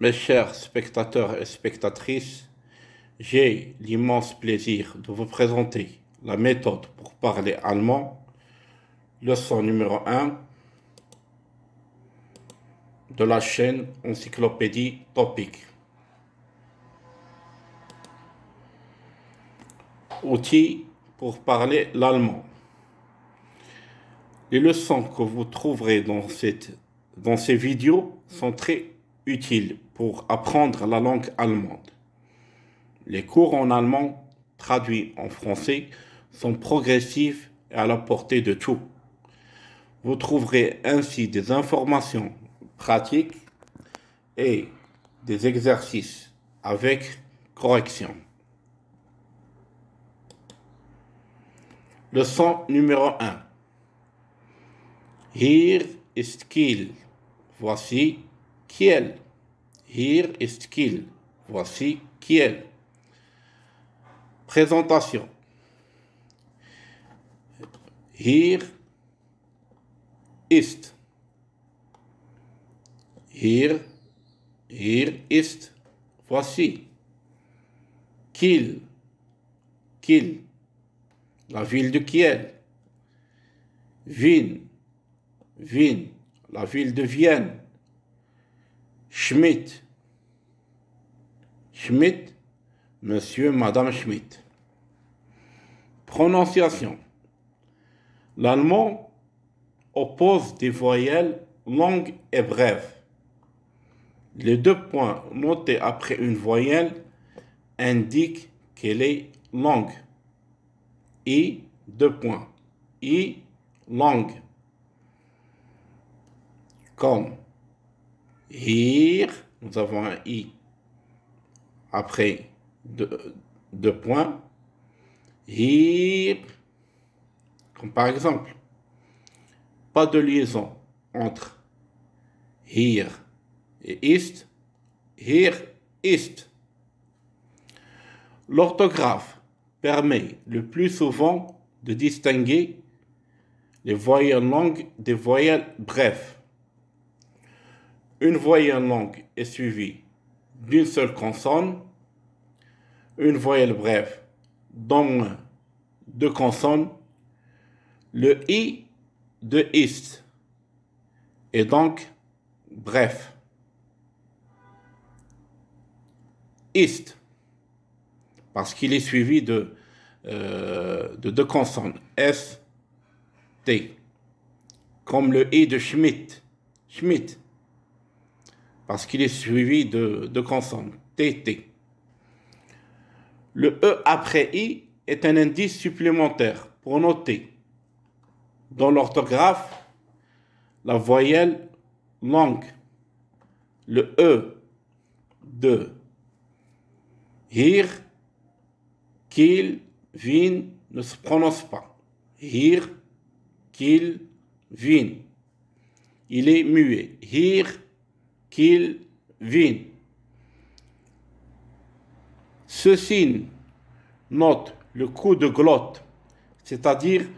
Mes chers spectateurs et spectatrices, j'ai l'immense plaisir de vous présenter la méthode pour parler allemand, leçon numéro 1 de la chaîne Encyclopédie Topic. Outils pour parler l'allemand. Les leçons que vous trouverez dans ces vidéos sont très utiles pour apprendre la langue allemande. Les cours en allemand traduits en français sont progressifs et à la portée de tous. Vous trouverez ainsi des informations pratiques et des exercices avec correction. Leçon numéro 1. Hier ist Kiel. Voici Kiel. Hier ist Kiel. Voici Kiel. Présentation. Hier ist. Hier ist. Voici. Kiel. Kiel. La ville de Kiel. Wien. Wien. La ville de Vienne. Schmidt. Schmidt. Monsieur, Madame Schmidt. Prononciation. L'allemand oppose des voyelles longues et brèves. Les deux points notés après une voyelle indiquent qu'elle est longue. I, deux points. I, langue. Comme hier, nous avons un I après deux points. Hier, comme par exemple, pas de liaison entre hier et ist. Hier ist. L'orthographe permet le plus souvent de distinguer les voyelles longues des voyelles brèves. Une voyelle longue est suivie d'une seule consonne, une voyelle brève d'au moins deux consonnes, le I de ist est donc bref. Ist, parce qu'il est suivi de deux consonnes, S, T, comme le I de Schmidt, Schmidt, parce qu'il est suivi de deux consonnes, T, T. Le E après I est un indice supplémentaire pour noter dans l'orthographe la voyelle longue. Le E de hier, Kiel, Wien ne se prononce pas. Hier, Kiel, Wien. Il est muet. Hier, Kiel, Wien. Ce signe note le coup de glotte, c'est-à-dire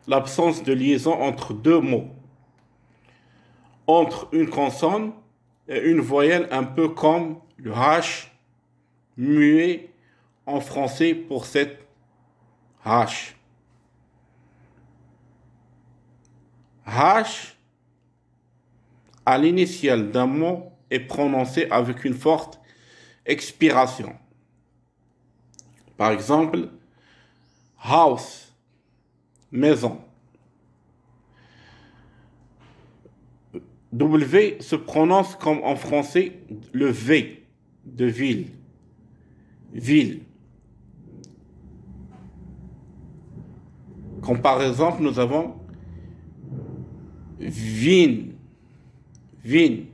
l'absence de liaison entre deux mots, entre une consonne et une voyelle, un peu comme le H muet en français pour cette H. H à l'initiale d'un mot est prononcé avec une forte expiration. Par exemple, house, maison. W se prononce comme en français le V de ville, ville. Comme par exemple, nous avons Wien, Wien.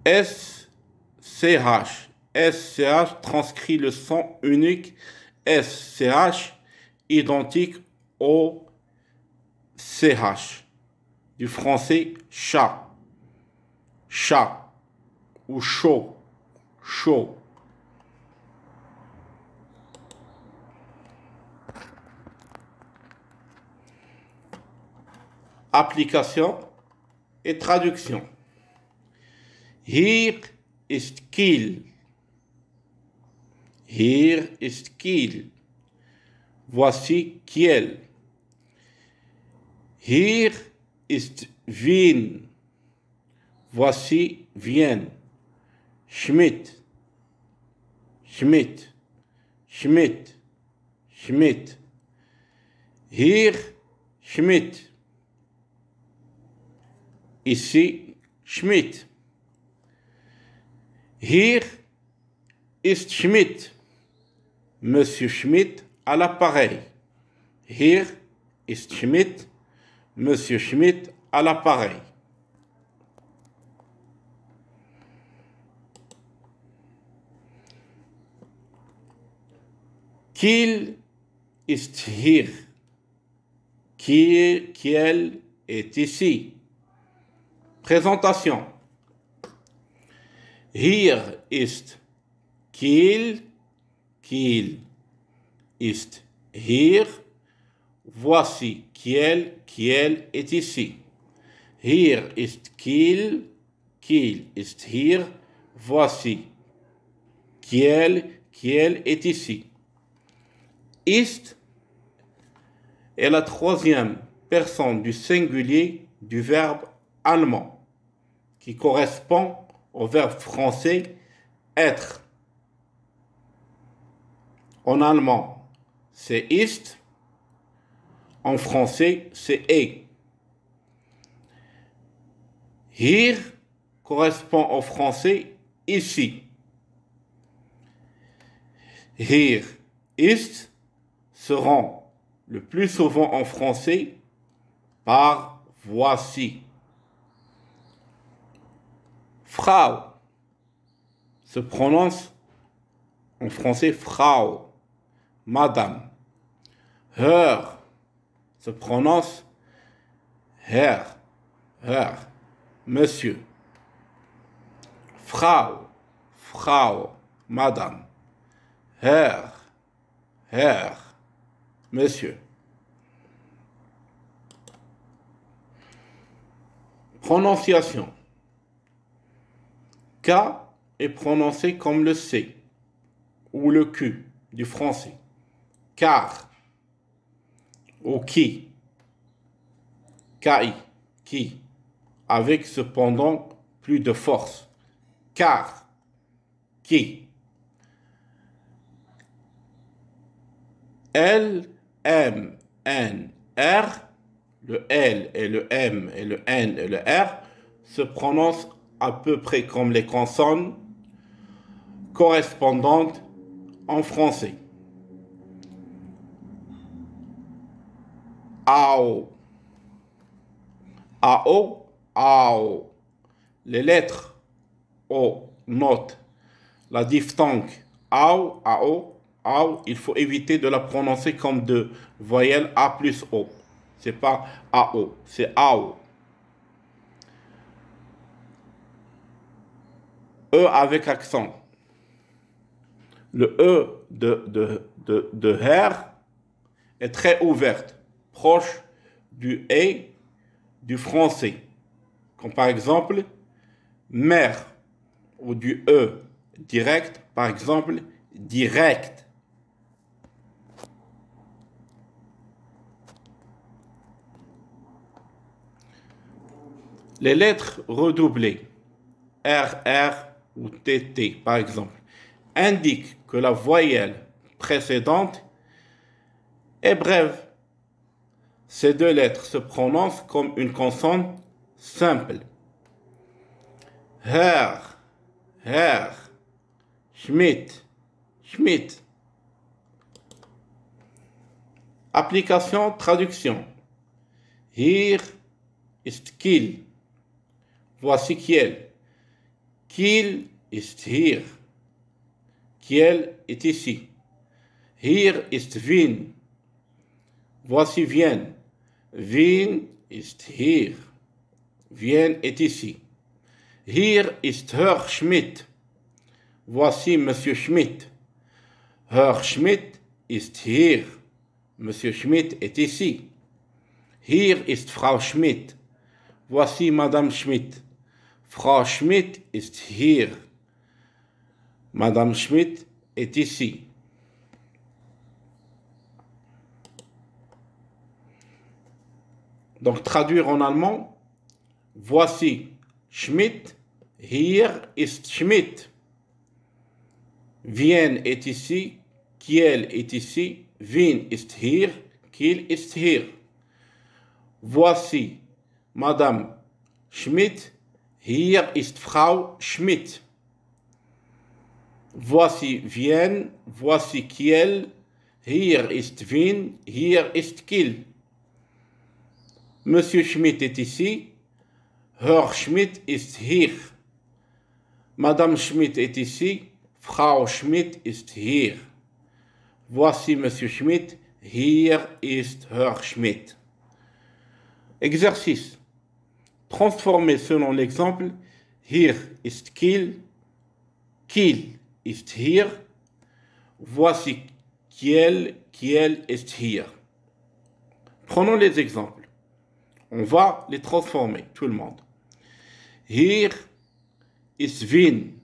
SCH. SCH transcrit le son unique SCH identique au CH du français chat, chat ou chaud, chaud. Application et traduction. Hier ist Kiel. Hier ist Kiel. Voici Kiel. Hier ist Wien. Voici Vienne. Schmidt. Schmidt. Schmidt. Schmidt. Hier Schmidt. Ici Schmidt. Hier ist Schmidt. Monsieur Schmidt à l'appareil. Hier ist Schmidt. Monsieur Schmidt à l'appareil. Kiel ist hier. Kiel est ici. Présentation. Hier ist Kiel. Kiel ist hier. Voici Kiel. Kiel est ici. Hier ist Kiel. Kiel ist hier. Voici Kiel. Kiel est ici. Ist est la troisième personne du singulier du verbe allemand, qui correspond au verbe français être. En allemand, c'est ist. En français, c'est est. Hier correspond au français ici. Hier ist se rend le plus souvent en français par voici. Frau se prononce en français Frau, madame. Hör se prononce Herr, Herr, monsieur. Frau, Frau, madame. Herr, Herr, monsieur. Prononciation. K est prononcé comme le C ou le Q du français. Car ou qui. Ki, qui, avec cependant plus de force. Car, qui. L, M, N, R, le L et le M et le N et le R se prononcent à peu près comme les consonnes correspondantes en français. Ao, ao, ao. Les lettres O notent la diphtongue ao, ao, ao. Il faut éviter de la prononcer comme de voyelles A plus O. C'est pas AO, c'est AO. E avec accent. Le E de Herr est très ouverte, proche du E du français. Comme par exemple, mère, ou du E direct, par exemple, direct. Les lettres redoublées, RR ou TT par exemple, indiquent que la voyelle précédente est brève. Ces deux lettres se prononcent comme une consonne simple. Herr, Herr, Schmidt, Schmidt. Application, traduction. Hier ist Kiel. Voici Kiel. Kiel ist hier. Kiel est ici. Hier ist Wien. Voici Vienne. Wien ist hier. Vienne est ici. Hier ist Herr Schmidt. Voici Monsieur Schmidt. Herr Schmidt ist hier. Monsieur Schmidt est ici. Hier ist Frau Schmidt. Voici Madame Schmidt. Frau Schmidt ist hier. Madame Schmidt est ici. Donc, traduire en allemand, voici Schmidt, hier ist Schmidt. Wien est ici, Kiel est ici, Wien ist hier, Kiel ist hier. Voici Madame Schmidt, hier ist Frau Schmidt. Voici Wien, voici Kiel, hier ist Wien, hier ist Kiel. Monsieur Schmidt est ici, Herr Schmidt ist hier. Madame Schmidt est ici, Frau Schmidt ist hier. Voici Monsieur Schmidt, hier ist Herr Schmidt. Exercice. Transformer selon l'exemple. Hier ist Kiel. Kiel ist hier. Voici Kiel. Kiel ist hier. Prenons les exemples. On va les transformer, tout le monde. Hier ist Wien.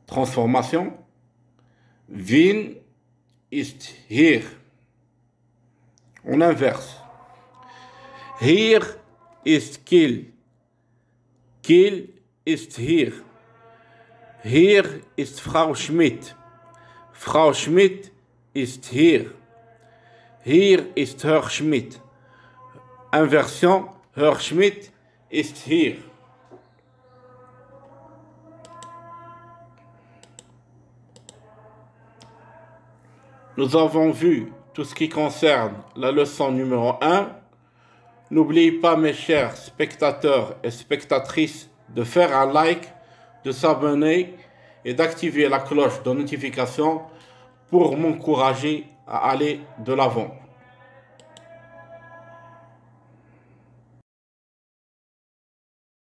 Transformation. Wien ist hier. On inverse. Hier ist Kiel. Kiel ist hier. Hier ist Frau Schmidt. Frau Schmidt ist hier. Hier ist Herr Schmidt. Inversion, Herr Schmidt ist hier. Nous avons vu tout ce qui concerne la leçon numéro 1. N'oubliez pas, mes chers spectateurs et spectatrices, de faire un like, de s'abonner et d'activer la cloche de notification pour m'encourager à aller de l'avant.